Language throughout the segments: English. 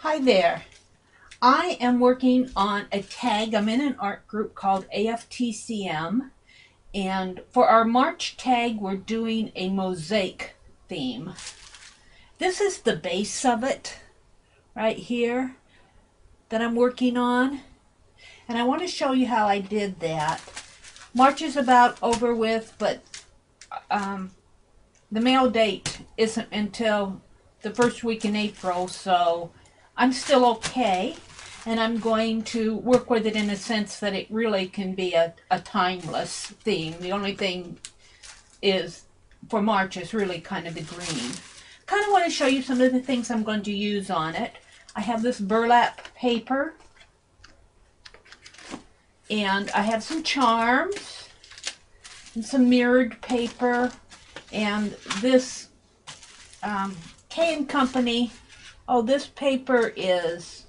Hi there. I am working on a tag. I'm in an art group called AFTCM, and for our March tag, we're doing a mosaic theme. This is the base of it right here that I'm working on, and I want to show you how I did that. March is about over with, but the mail date isn't until the first week in April, so I'm still okay. And I'm going to work with it in a sense that it really can be a timeless theme. The only thing is, for March, is really kind of the green. Kind of want to show you some of the things I'm going to use on it. I have this burlap paper, and I have some charms, and some mirrored paper, and this K & Company. Oh, this paper is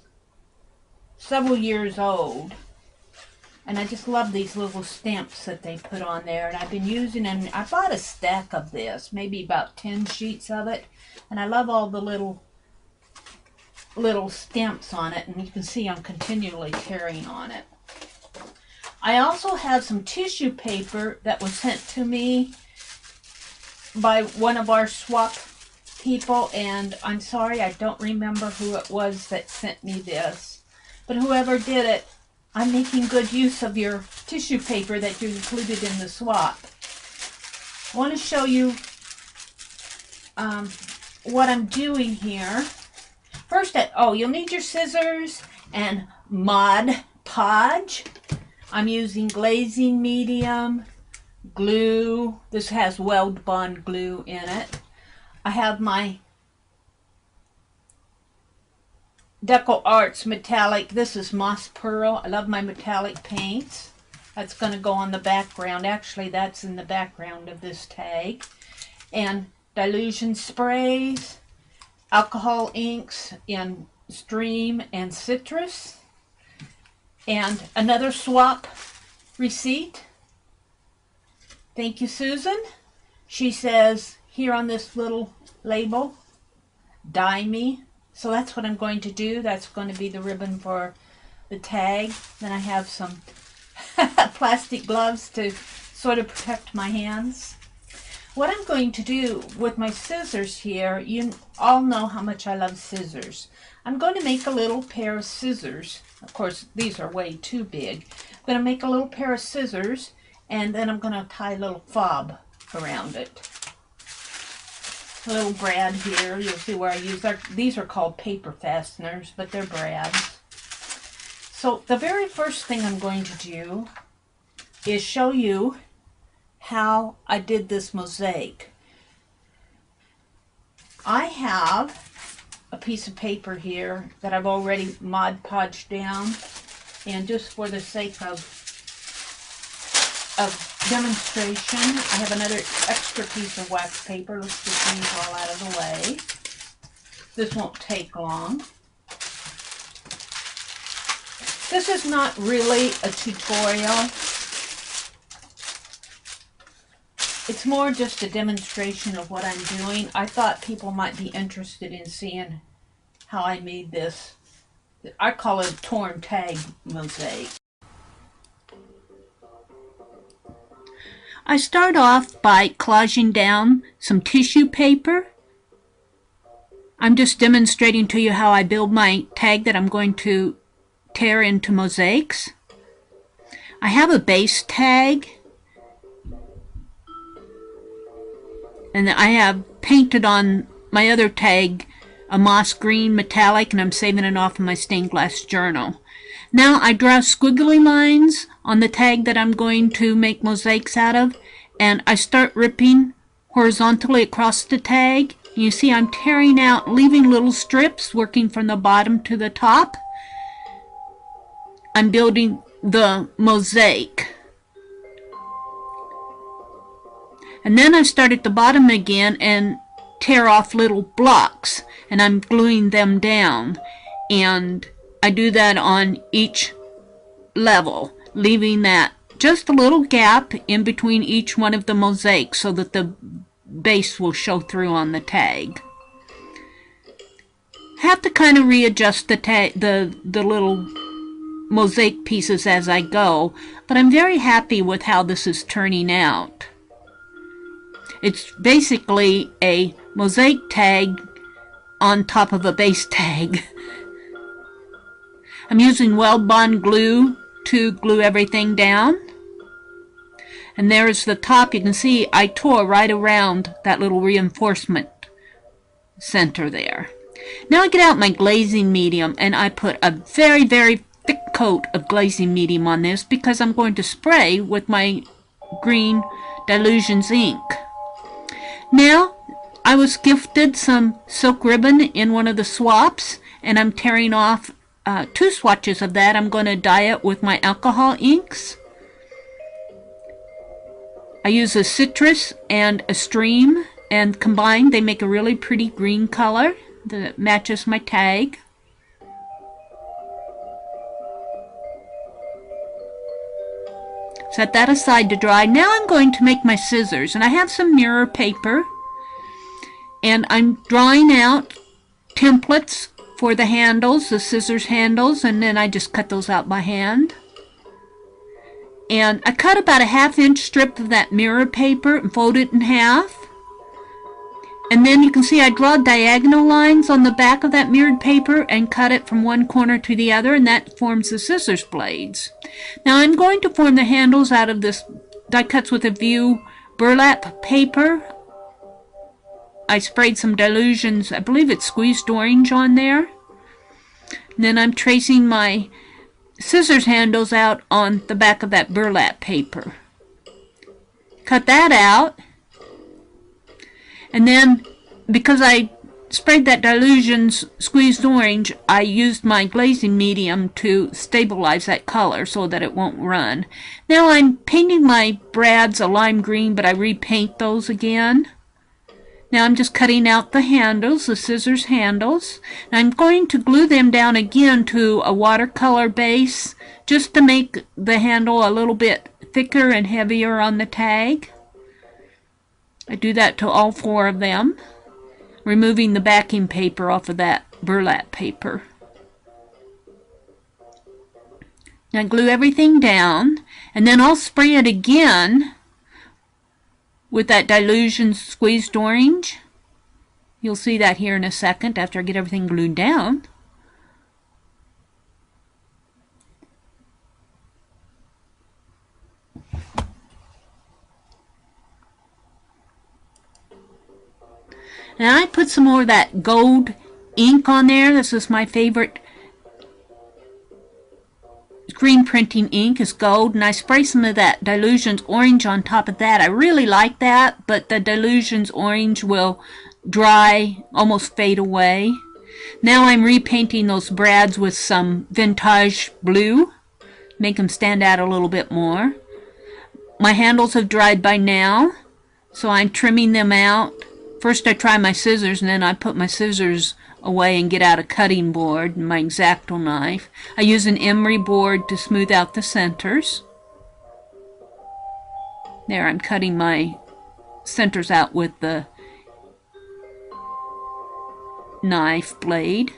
several years old, and I just love these little stamps that they put on there, and I've been using them. I bought a stack of this, maybe about 10 sheets of it, and I love all the little stamps on it, and you can see I'm continually tearing on it. I also have some tissue paper that was sent to me by one of our swap people, and I'm sorry, I don't remember who it was that sent me this. But whoever did it, I'm making good use of your tissue paper that you included in the swap. I want to show you what I'm doing here. First, you'll need your scissors and Mod Podge. I'm using glazing medium, glue. This has weld bond glue in it. I have my Deco Arts metallic. This is moss pearl. I love my metallic paints. That's going to go on the background. Actually, that's in the background of this tag. And dilution sprays, alcohol inks in Stream and Citrus. And another swap receipt. Thank you, Susan. She says here on this little label, "Dye me." So that's what I'm going to do. That's going to be the ribbon for the tag. Then I have some plastic gloves to sort of protect my hands. What I'm going to do with my scissors here, you all know how much I love scissors. I'm going to make a little pair of scissors. Of course, these are way too big. I'm going to make a little pair of scissors, and then I'm going to tie a little fob around it. A little brad here. You'll see where I use. These are called paper fasteners, but they're brads. So the very first thing I'm going to do is show you how I did this mosaic. I have a piece of paper here that I've already Mod Podged down, and just for the sake of demonstration, I have another extra piece of wax paper. Let's get these all out of the way. This won't take long. This is not really a tutorial. It's more just a demonstration of what I'm doing. I thought people might be interested in seeing how I made this. I call it a torn tag mosaic. I start off by collaging down some tissue paper. I'm just demonstrating to you how I build my tag that I'm going to tear into mosaics. I have a base tag, and I have painted on my other tag a moss green metallic, and I'm saving it off in my stained glass journal. Now I draw squiggly lines on the tag that I'm going to make mosaics out of, and I start ripping horizontally across the tag. You see I'm tearing out, leaving little strips, working from the bottom to the top. I'm building the mosaic. And then I start at the bottom again and tear off little blocks, and I'm gluing them down. And I do that on each level, leaving that just a little gap in between each one of the mosaics so that the base will show through on the tag. have to kind of readjust the little mosaic pieces as I go, but I'm very happy with how this is turning out. It's basically a mosaic tag on top of a base tag. I'm using weld bond glue to glue everything down. And there's the top. You can see I tore right around that little reinforcement center there. Now I get out my glazing medium and I put a very, very thick coat of glazing medium on this because I'm going to spray with my green Dilutions ink. Now, I was gifted some silk ribbon in one of the swaps, and I'm tearing off 2 swatches of that. I'm going to dye it with my alcohol inks. I use a citrus and a stream, and combined they make a really pretty green color that matches my tag. Set that aside to dry. Now I'm going to make my scissors, and I have some mirror paper, and I'm drawing out templates for the handles, the scissors handles, and then I just cut those out by hand. And I cut about a 1/2 inch strip of that mirror paper and fold it in half. And then you can see I draw diagonal lines on the back of that mirrored paper and cut it from one corner to the other, and that forms the scissors blades. Now I'm going to form the handles out of this die cuts with a view burlap paper. I sprayed some Dilutions, I believe it's squeezed orange on there. And then I'm tracing my scissors handles out on the back of that burlap paper. Cut that out. And then, because I sprayed that Dilutions squeezed orange, I used my glazing medium to stabilize that color so that it won't run. Now I'm painting my brads a lime green, but I repaint those again. Now I'm just cutting out the handles, the scissors handles. And I'm going to glue them down again to a watercolor base, just to make the handle a little bit thicker and heavier on the tag. I do that to all 4 of them, removing the backing paper off of that burlap paper. Now glue everything down, and then I'll spray it again with that Dilutions squeezed orange. You'll see that here in a second after I get everything glued down. And I put some more of that gold ink on there. This is my favorite screen printing ink, is gold. And I spray some of that Dilutions orange on top of that. I really like that, but the Dilutions orange will dry, almost fade away. Now I'm repainting those brads with some vintage blue. Make them stand out a little bit more. My handles have dried by now, so I'm trimming them out. First I try my scissors, and then I put my scissors away and get out a cutting board and my X-Acto knife. I use an emery board to smooth out the centers. There, I'm cutting my centers out with the knife blade.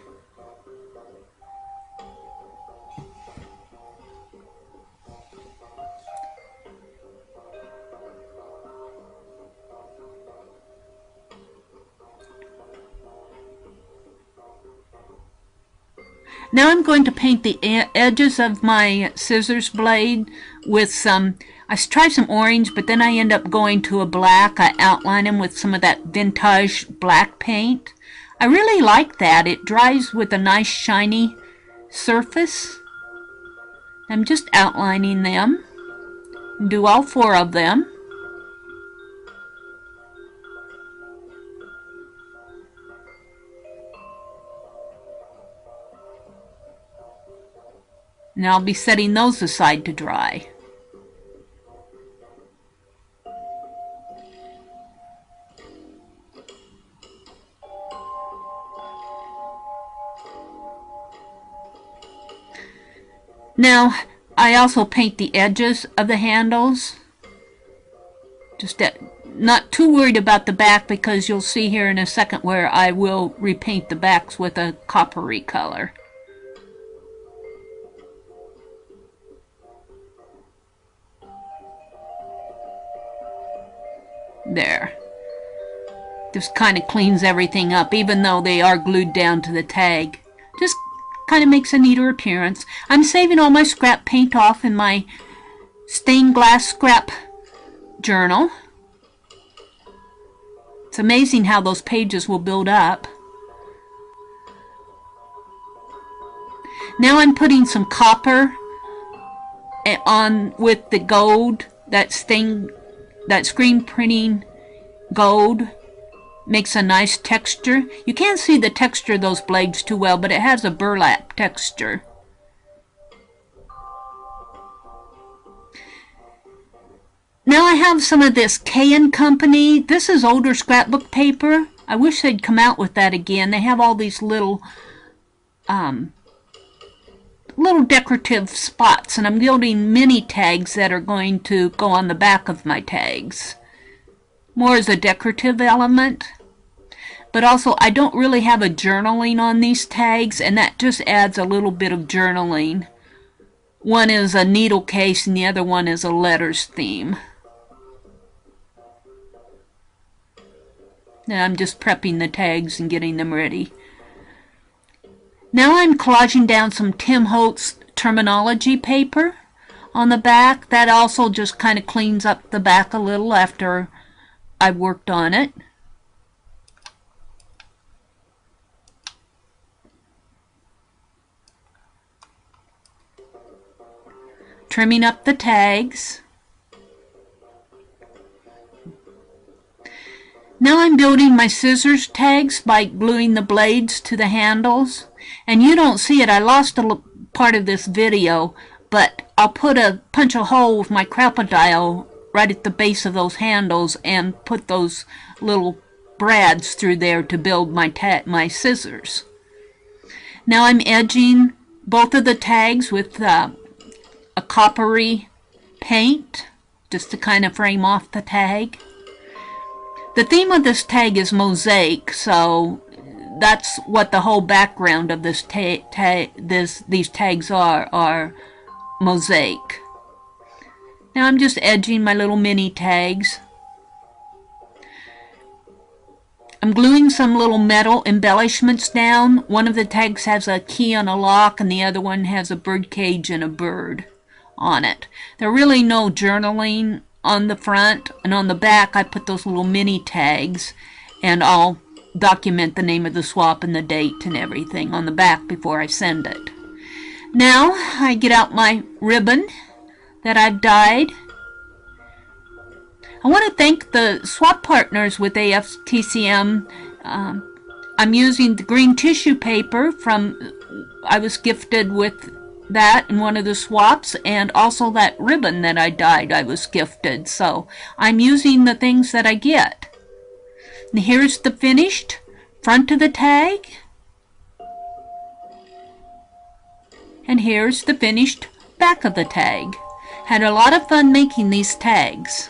Now I'm going to paint the edges of my scissors blade with some, I tried some orange, but then I end up going to a black. I outline them with some of that vintage black paint. I really like that. It dries with a nice shiny surface. I'm just outlining them. Do all 4 of them. And I'll be setting those aside to dry. Now, I also paint the edges of the handles. Just not too worried about the back, because you'll see here in a second where I will repaint the backs with a coppery color. There. Just kind of cleans everything up, even though they are glued down to the tag. Just kind of makes a neater appearance. I'm saving all my scrap paint off in my stained glass scrap journal. It's amazing how those pages will build up. Now I'm putting some copper on with the gold, that screen printing gold. Makes a nice texture. You can't see the texture of those blades too well, but it has a burlap texture. Now I have some of this K & Company. This is older scrapbook paper. I wish they'd come out with that again. They have all these little decorative spots, and I'm building mini tags that are going to go on the back of my tags. More as a decorative element. But also, I don't really have a journaling on these tags, and that just adds a little bit of journaling. One is a needle case, and the other one is a letters theme. Now I'm just prepping the tags and getting them ready. Now I'm collaging down some Tim Holtz terminology paper on the back. That also just kind of cleans up the back a little after I've worked on it. Trimming up the tags. Now I'm building my scissors tags by gluing the blades to the handles. And you don't see it, I lost a part of this video, but I'll punch a hole with my crocodile right at the base of those handles and put those little brads through there to build my scissors. Now I'm edging both of the tags with a coppery paint just to kind of frame off the tag. The theme of this tag is mosaic, so that's what the whole background of this these tags are mosaic. Now I'm just edging my little mini tags. I'm gluing some little metal embellishments down. One of the tags has a key on a lock, and the other one has a bird cage and a bird on it. There are really no journaling on the front, and on the back I put those little mini tags, and I'll document the name of the swap and the date and everything on the back before I send it. Now I get out my ribbon that I've dyed. I want to thank the swap partners with AFTCM. I'm using the green tissue paper I was gifted with that in one of the swaps, and also that ribbon that I dyed I was gifted. So I'm using the things that I get. And here's the finished front of the tag. And here's the finished back of the tag. Had a lot of fun making these tags.